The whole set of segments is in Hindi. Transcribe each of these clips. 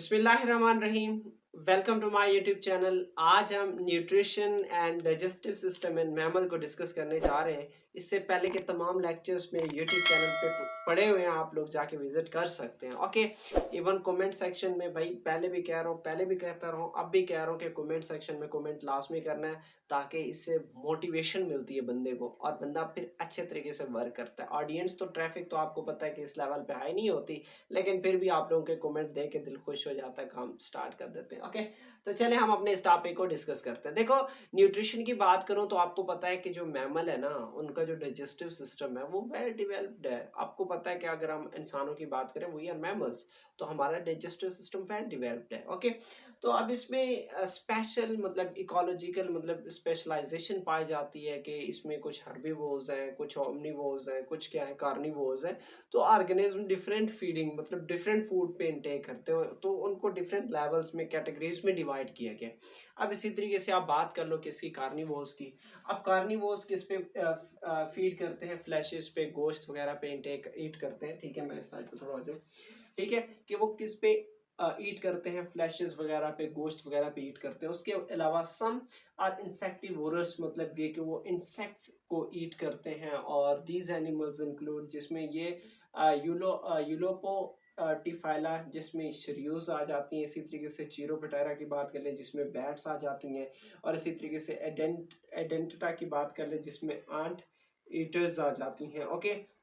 बिस्मिल्लाहिर्रहमानिर्रहीम। Welcome to my YouTube channel. आज हम nutrition and digestive system in mammal को डिस्कस करने जा रहे हैं। इससे पहले के तमाम लेक्चर्स मेरे यूट्यूब चैनल पे पड़े हुए हैं, आप लोग जाके विजिट कर सकते हैं। ओके, इवन कमेंट सेक्शन में, भाई पहले भी कह रहा हूँ, पहले भी कहता रहा हूँ, अब भी कह रहा हूँ कि कमेंट सेक्शन में कमेंट लाजमी करना है, ताकि इससे मोटिवेशन मिलती है बंदे को और बंदा फिर अच्छे तरीके से वर्क करता है। ऑडियंस तो ट्रैफिक तो आपको पता है कि इस लेवल पे हाई नहीं होती, लेकिन फिर भी आप लोगों के कमेंट देख के दिल खुश हो जाता है। काम स्टार्ट कर देते हैं। ओके, तो चले हम अपने इस टॉपिक को डिस्कस करते हैं। देखो, न्यूट्रिशन की बात करूं तो आपको पता है कि जो मैमल है ना, उनका जो डाइजेस्टिव सिस्टम है वो वेल डेवलप्ड है। आपको पता है कि अगर हम इंसानों की बात करें, वी आर मैमल्स, तो हमारा डाइजेस्टिव सिस्टम वेल डेवलप्ड है। ओके, तो अब इसमें स्पेशल मतलब इकोलॉजिकल मतलब स्पेशलाइजेशन पाई जाती है कि इसमें कुछ हर्बीवोर्स हैं, कुछ ओमनीवोर्स हैं, कुछ क्या है कार्निवोर्स हैं। तो ऑर्गेनिज्म डिफरेंट फीडिंग मतलब डिफरेंट फूड पे इंटेक करते हो, तो उनको डिफरेंट लेवल्स में कैटेगरीज में डिवाइड किया गया। अब इसी तरीके से आप बात कर लो किसकी, कार्निवोर्स की। अब कार्निवोर्स किस पे फीड करते हैं? फ्लैशेस पे, गोश्त वगैरह पे इंटेक ईट करते हैं। ठीक है, मैं इस साइड पे थोड़ा आ जाऊं। ठीक है, कि वो किस पे ईट करते हैं? फ्लैशेस वगैरह पे, गोश्त वगैरह पे ईट करते हैं। उसके अलावा सम आर इंसेक्टिवोरस, मतलब ये कि वो इंसेक्ट्स को ईट करते हैं। और दीज एनिमल्स इंक्लूड, जिसमें ये यूलोपो टिफाइला, जिसमें शरियूज आ जाती हैं। इसी तरीके से चीरोपटेरा की बात कर लें जिसमें बैट्स आ जाती हैं। और इसी तरीके से एडेंटा की बात कर लें जिसमें आंट ईटर्स आ जाती हैं। ओके,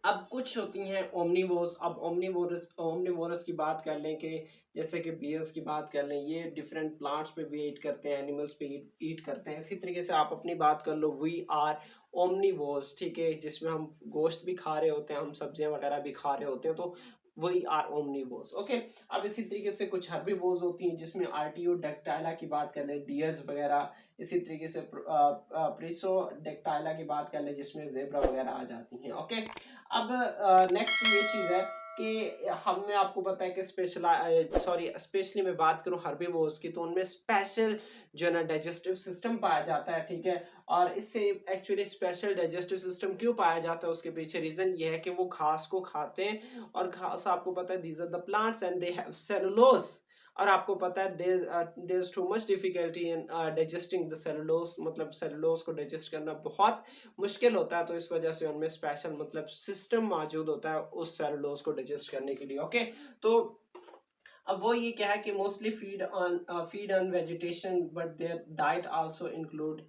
अब कुछ होती हैं ओमनीवोर्स। अब ओमनीवोरस ओमनीवोरस की बात कर लें कि जैसे कि बियर्स की बात कर लें, ये डिफरेंट प्लांट्स पे भी ईट करते हैं, एनिमल्स पे ईट करते हैं। इसी तरीके से आप अपनी बात कर लो, वी आर ओमनीवोर्स। ठीक है, जिसमें हम गोश्त भी खा रहे होते हैं, हम सब्जियां वगैरह भी खा रहे होते हैं, तो वही आर ओमनीवोर्स। ओके, अब इसी तरीके से कुछ हर्बीवोर्स होती हैं जिसमें आर्टियोडैक्टाइला की बात कर लें, डियर्स वगैरह। इसी तरीके से प्रिसोडेक्टाइला की बात कर लें जिसमें जेब्रा वगैरह आ जाती हैं। ओके, अब नेक्स्ट ये चीज है कि हमें आपको पता है कि स्पेशली मैं बात करूं हर्बीवोर्स की, तो उनमें स्पेशल जो है ना डाइजेस्टिव सिस्टम पाया जाता है। ठीक है, और इससे एक्चुअली स्पेशल डाइजेस्टिव सिस्टम क्यों पाया जाता है, उसके पीछे रीजन ये है कि वो घास को खाते हैं, और घास आपको पता है these are the plants and they have cellulose. और आपको पता है there is too much difficulty in digesting the cellulose, मतलब सेलुलोज को डाइजेस्ट करना बहुत मुश्किल होता है। तो इस वजह से उनमें स्पेशल मतलब सिस्टम मौजूद होता है उस सेलुलोज को डाइजेस्ट करने के लिए। ओके, तो अब वो ये क्या है कि mostly feed on vegetation, but their diet also include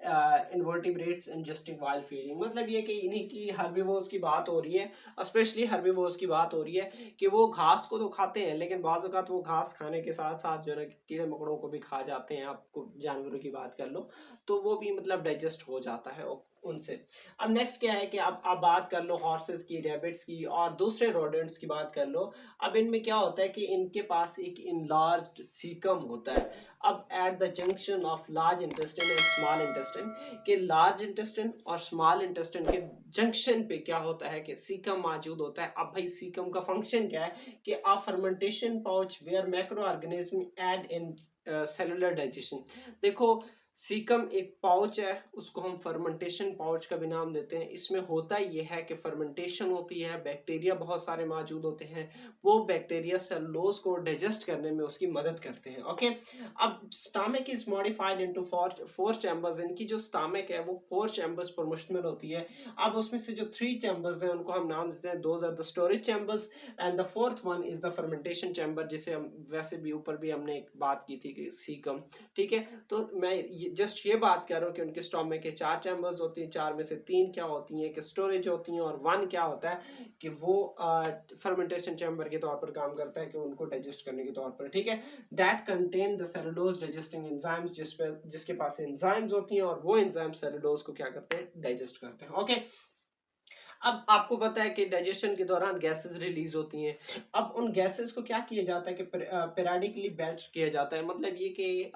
invertebrates ingesting while feeding. मतलब ये कि इन्हीं की हर्बीवोर्स की बात हो रही है, स्पेशली हर्बीवोर्स की बात हो रही है कि वो घास को तो खाते हैं, लेकिन बाज़ औक़ात वो घास खाने के साथ साथ जो है ना कीड़े मकोड़ों को भी खा जाते हैं। आपको जानवरों की बात कर लो, तो वो भी मतलब डाइजेस्ट हो जाता है उनसे। अब नेक्स्ट क्या है कि अब आप बात कर लो हॉर्सेस की, रैबिट्स की और दूसरे रोडेंट्स की बात कर लो। अब इनमें क्या होता है कि इनके पास एक इनलार्ज्ड सीकम होता है। अब at the junction of large intestine and small intestine, के लार्ज इंटेस्टाइन और स्मॉल इंटेस्टाइन के जंक्शन पे क्या होता है कि सीकम मौजूद होता है। अब भाई सीकम का फंक्शन क्या है कि a fermentation pouch where microorganism aid in cellular digestion. देखो, सीकम एक पाउच है, उसको हम फर्मेंटेशन पाउच का भी नाम देते हैं। इसमें होता यह है कि फर्मेंटेशन होती है, बैक्टीरिया बहुत सारे मौजूद होते हैं, वो बैक्टीरिया सेलुलोज को डाइजेस्ट करने में उसकी मदद करते हैं। ओके, अब stomach is modified into four chambers. इनकी जो स्टमक है वो 4 चैम्बर्स पर मुश्तमिल होती है। अब उसमें से जो 3 चैम्बर्स हैं उनको हम नाम देते हैं, those are the storage chambers, and the fourth one is the fermentation chamber, जिसे हम वैसे भी ऊपर भी हमने एक बात की थी कि सीकम। ठीक है, तो मैं जस्ट ये बात कर रहा हूँ कि उनके स्टोमक के 4 चैम्बर्स होती हैं, 4 में से 3 क्या होती हैं कि स्टोरेज होती हैं, और 1 क्या होता है कि वो फर्मेंटेशन चैम्बर के तौर पर काम करता है, कि उनको डाइजेस्ट करने के तौर पर। ठीक है, that contain the cellulose digesting enzymes, जिसके पास एंजाइम्स होती हैं, और वो एंजाइम सेलुलोज को क्या करते हैं, डाइजेस्ट करते हैं। ओके, अब आपको पता है कि डाइजेशन के दौरान गैसेस रिलीज होती हैं। अब उन गैसेस को क्या किया जाता है कि पेरियोडिकली बेल्ट किया जाता है। मतलब ये कि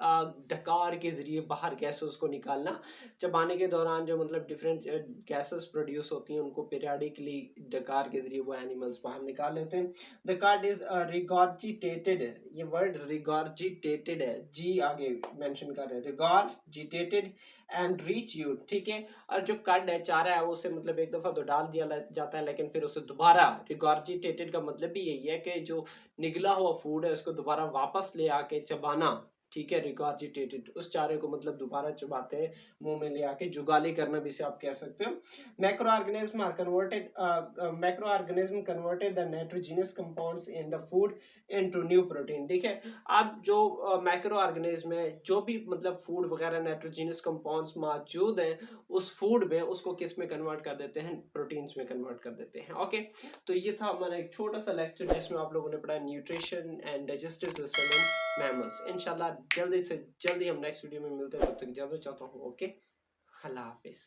डकार के जरिए बाहर गैसेस को निकालना। चबाने के दौरान जो मतलब डिफरेंट गैसेस प्रोड्यूस होती हैं, उनको पेरियोडिकली डकार के जरिए वो एनिमल्स बाहर निकाल लेते हैं। The cud is regurgitated. ये वर्ड रिगॉर्जिटेटेड है, जी आगे मेंशन कर रहे हैं, रिगॉर्जिटेटेड एंड रीच यू। ठीक है, और जो कड है, चारा है, उसे मतलब एक दफा तो डाल दिया दिया जाता है, लेकिन फिर उसे दोबारा रिगॉर्जिटेटेड का मतलब भी यही है कि जो निगला हुआ फूड है उसको दोबारा वापस ले आके चबाना, ठीक है। रिगॉर्जिटेटेड उस चारे को मतलब दोबारा चबाते हैं, मुंह में ले आके जुगाली करना भी इसे आप कह सकते हो। Macro organism converted the nitrogenous compounds in the food into new protein, ठीक है। अब जो मैक्रो ऑर्गेनिज्म है, जो भी मतलब फूड वगैरह नाइट्रोजनस कंपाउंड्स मौजूद हैं उस फूड में, उसको किस में कन्वर्ट कर देते हैं, प्रोटीन्स में कन्वर्ट कर देते हैं। ओके, तो ये था हमारा एक छोटा सा लेक्चर जिसमें आप लोगों ने पढ़ा nutrition and digestive system in mammals. इंशाल्लाह जल्दी से जल्दी हम नेक्स्ट वीडियो में मिलते हैं, तब तक इजाजत चाहता हूँ। ओके, अल्लाह हाफिज।